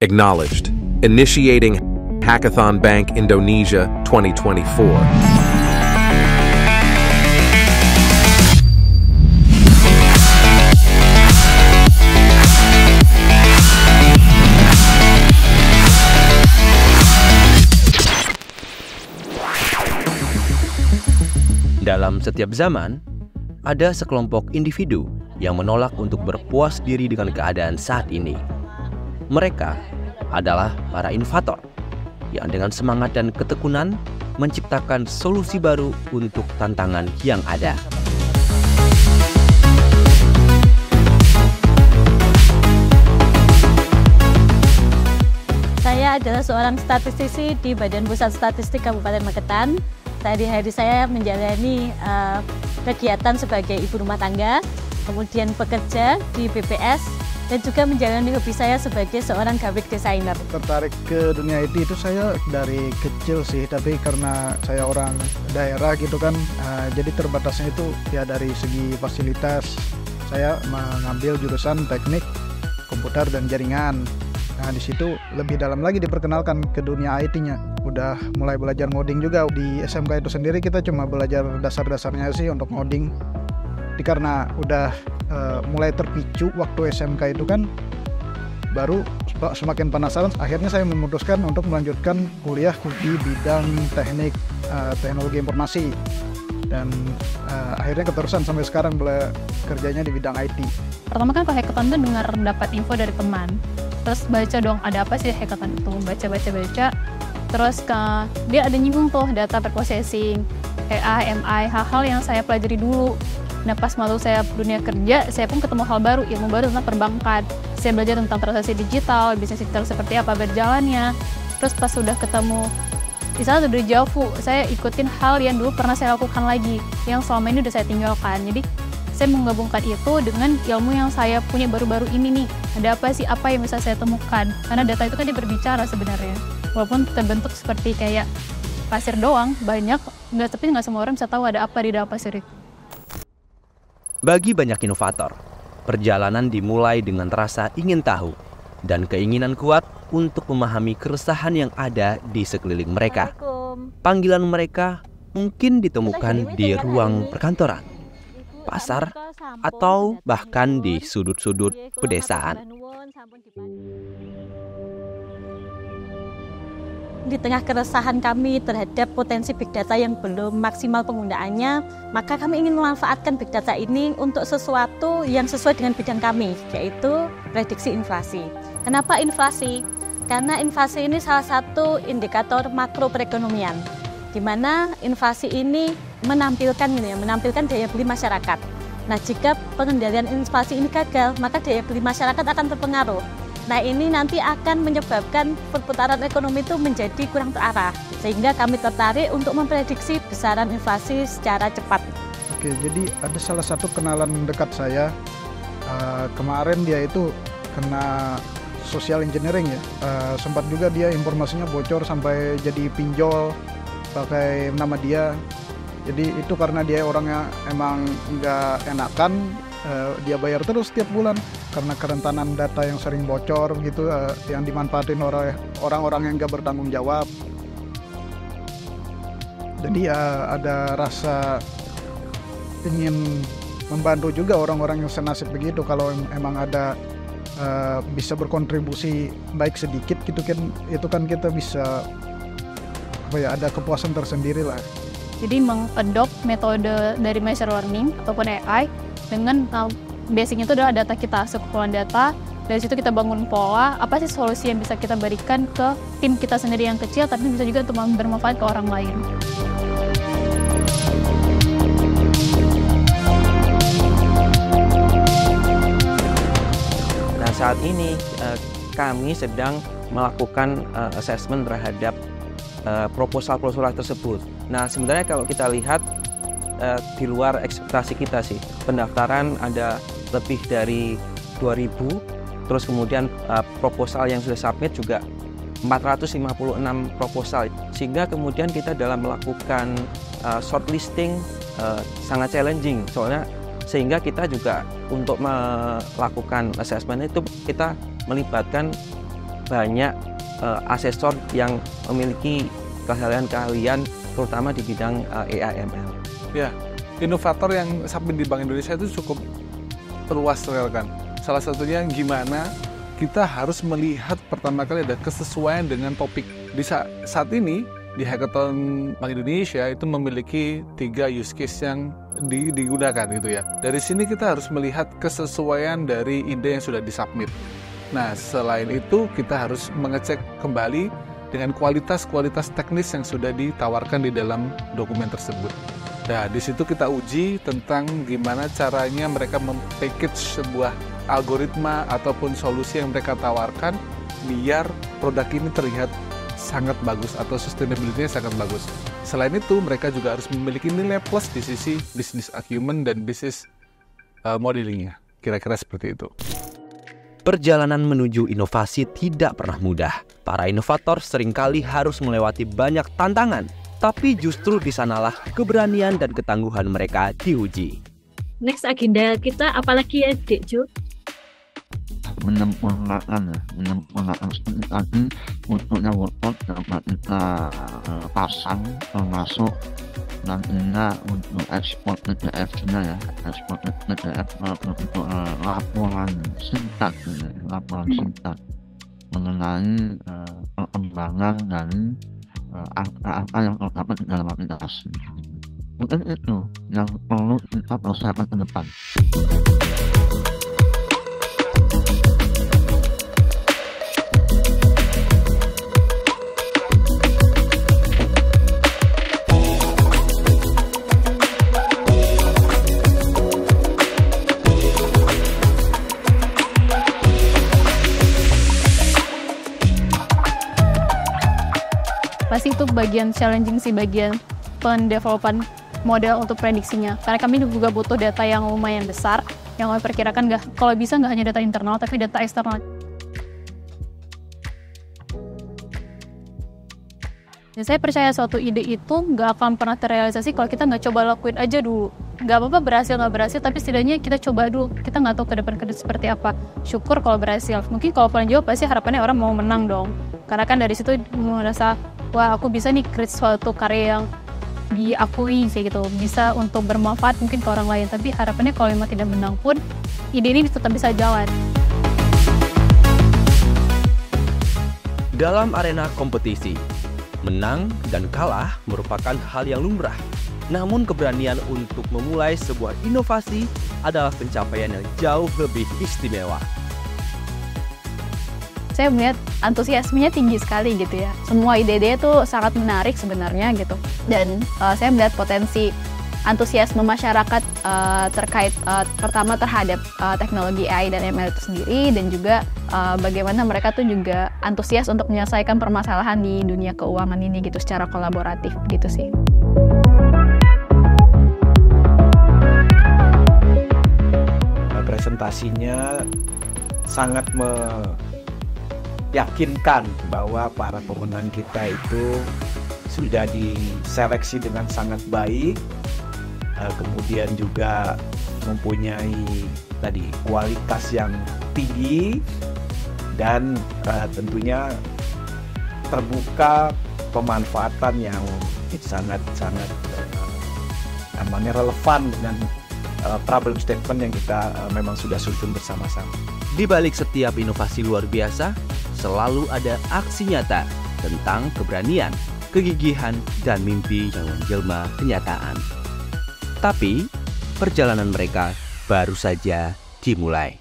Acknowledged. Initiating Hackathon Bank Indonesia 2024. Dalam setiap zaman, ada sekelompok individu yang menolak untuk berpuas diri dengan keadaan saat ini. Mereka adalah para inovator yang dengan semangat dan ketekunan menciptakan solusi baru untuk tantangan yang ada. Saya adalah seorang statistisi di Badan Pusat Statistik Kabupaten Magetan. Sehari-hari saya menjalani kegiatan sebagai ibu rumah tangga, kemudian bekerja di BPS, dan juga menjalani hobi saya sebagai seorang graphic designer. Tertarik ke dunia IT itu saya dari kecil sih, tapi karena saya orang daerah gitu kan, jadi terbatasnya itu ya dari segi fasilitas. Saya mengambil jurusan teknik komputer dan jaringan. Nah, di situ lebih dalam lagi diperkenalkan ke dunia IT-nya. Udah mulai belajar ngoding juga. Di SMK itu sendiri kita cuma belajar dasar-dasarnya sih untuk ngoding. Karena udah mulai terpicu waktu SMK itu kan, baru semakin penasaran. Akhirnya saya memutuskan untuk melanjutkan kuliah di bidang teknik teknologi informasi. Dan akhirnya keterusan sampai sekarang kerjanya di bidang IT. Pertama kan kalau hackathon tuh dengar dapat info dari teman. Terus baca dong, ada apa sih hackathon itu, baca. Terus dia ada nyinggung tuh data preprocessing, AI, MI, hal-hal yang saya pelajari dulu. Nah pas malu saya dunia kerja, saya pun ketemu hal baru, ilmu baru tentang perbankan. Saya belajar tentang transaksi digital, bisnis digital seperti apa berjalannya. Terus pas sudah ketemu, misalnya dari Javu, saya ikutin hal yang dulu pernah saya lakukan lagi, yang selama ini udah saya tinggalkan. Jadi saya menggabungkan itu dengan ilmu yang saya punya baru-baru ini nih. Ada apa sih, apa yang bisa saya temukan? Karena data itu kan dia berbicara sebenarnya. Walaupun terbentuk seperti kayak pasir doang, tapi nggak semua orang bisa tahu ada apa di dalam pasir itu. Bagi banyak inovator, perjalanan dimulai dengan rasa ingin tahu dan keinginan kuat untuk memahami keresahan yang ada di sekeliling mereka. Panggilan mereka mungkin ditemukan di ruang perkantoran, pasar, atau bahkan di sudut-sudut pedesaan. Di tengah keresahan kami terhadap potensi big data yang belum maksimal penggunaannya, maka kami ingin memanfaatkan big data ini untuk sesuatu yang sesuai dengan bidang kami, yaitu prediksi inflasi. Kenapa inflasi? Karena inflasi ini salah satu indikator makro perekonomian, di mana inflasi ini menampilkan daya beli masyarakat. Nah, jika pengendalian inflasi ini gagal, maka daya beli masyarakat akan terpengaruh. Nah, ini nanti akan menyebabkan perputaran ekonomi itu menjadi kurang terarah, sehingga kami tertarik untuk memprediksi besaran inflasi secara cepat. Oke, jadi ada salah satu kenalan dekat saya, kemarin dia itu kena social engineering ya, sempat juga dia informasinya bocor sampai jadi pinjol pakai nama dia. Jadi itu karena dia orangnya emang nggak enakan, dia bayar terus setiap bulan karena kerentanan data yang sering bocor gitu, yang dimanfaatin oleh orang-orang yang nggak bertanggung jawab. Jadi ada rasa ingin membantu juga orang-orang yang senasib begitu, kalau emang ada bisa berkontribusi baik sedikit gitu kan, itu kan kita bisa ada kepuasan tersendiri lah. Jadi mengadopt metode dari machine learning ataupun AI dengan basicnya itu adalah data kita, sekumpulan data. Dari situ kita bangun pola, apa sih solusi yang bisa kita berikan ke tim kita sendiri yang kecil, tapi bisa juga untuk bermanfaat ke orang lain. Nah, saat ini kami sedang melakukan assessment terhadap proposal-proposal tersebut. Nah, sebenarnya kalau kita lihat di luar ekspektasi kita sih, pendaftaran ada lebih dari 2.000, terus kemudian proposal yang sudah submit juga 456 proposal, sehingga kemudian kita dalam melakukan shortlisting sangat challenging, soalnya sehingga kita juga untuk melakukan assessment itu kita melibatkan banyak asesor yang memiliki keahlian-keahlian terutama di bidang AI/ML. Ya, inovator yang sampai di Bank Indonesia itu cukup luas kan. Salah satunya gimana kita harus melihat pertama kali ada kesesuaian dengan topik. Di saat ini di Hackathon Bank Indonesia itu memiliki 3 use case yang digunakan gitu ya. Dari sini kita harus melihat kesesuaian dari ide yang sudah disubmit. Nah, selain itu kita harus mengecek kembali dengan kualitas teknis yang sudah ditawarkan di dalam dokumen tersebut. Nah, di situ kita uji tentang gimana caranya mereka mem-package sebuah algoritma ataupun solusi yang mereka tawarkan biar produk ini terlihat sangat bagus atau sustainability-nya sangat bagus. Selain itu, mereka juga harus memiliki nilai plus di sisi business acumen dan business modeling-nya. Kira-kira seperti itu. Perjalanan menuju inovasi tidak pernah mudah. Para inovator seringkali harus melewati banyak tantangan, tapi justru di sanalah keberanian dan ketangguhan mereka diuji. Next agenda kita apalagi ya, Dek Jo? Menyempurnakan tadi untuknya workshop dapat kita pasang termasuk nantinya untuk ekspor PDF-nya ya, ekspor PDF untuk laporan singkat mengenai perkembangan dari angka-angka yang terdapat di dalam aplikasi. Mungkin itu yang perlu kita persiapkan ke depan. Pasti itu bagian challenging sih, bagian pendevelopan model untuk prediksinya. Karena kami juga butuh data yang lumayan besar, yang kami perkirakan kalau bisa nggak hanya data internal, tapi data eksternal. Dan saya percaya suatu ide itu nggak akan pernah terrealisasi kalau kita nggak coba lakuin aja dulu. Nggak apa-apa berhasil nggak berhasil, tapi setidaknya kita coba dulu. Kita nggak tahu ke depan seperti apa. Syukur kalau berhasil. Mungkin kalau paling jauh pasti harapannya orang mau menang dong. Karena kan dari situ merasa, wah aku bisa nih create suatu karya yang diakui kayak gitu, bisa untuk bermanfaat mungkin ke orang lain. Tapi harapannya kalau memang tidak menang pun ide ini tetap bisa jalan. Dalam arena kompetisi, menang dan kalah merupakan hal yang lumrah. Namun keberanian untuk memulai sebuah inovasi adalah pencapaian yang jauh lebih istimewa. Saya melihat antusiasmenya tinggi sekali gitu ya. Semua ide-ide itu sangat menarik sebenarnya gitu. Dan saya melihat potensi antusiasme masyarakat terkait pertama terhadap teknologi AI dan ML itu sendiri, dan juga bagaimana mereka tuh juga antusias untuk menyelesaikan permasalahan di dunia keuangan ini gitu secara kolaboratif gitu sih. Presentasinya sangat meyakinkan bahwa para pemenang kita itu sudah diseleksi dengan sangat baik, kemudian juga mempunyai tadi kualitas yang tinggi, dan tentunya terbuka pemanfaatan yang sangat namanya relevan dengan problem statement yang kita memang sudah susun bersama-sama. Di balik setiap inovasi luar biasa, selalu ada aksi nyata tentang keberanian, kegigihan, dan mimpi yang menjelma kenyataan. Tapi, perjalanan mereka baru saja dimulai.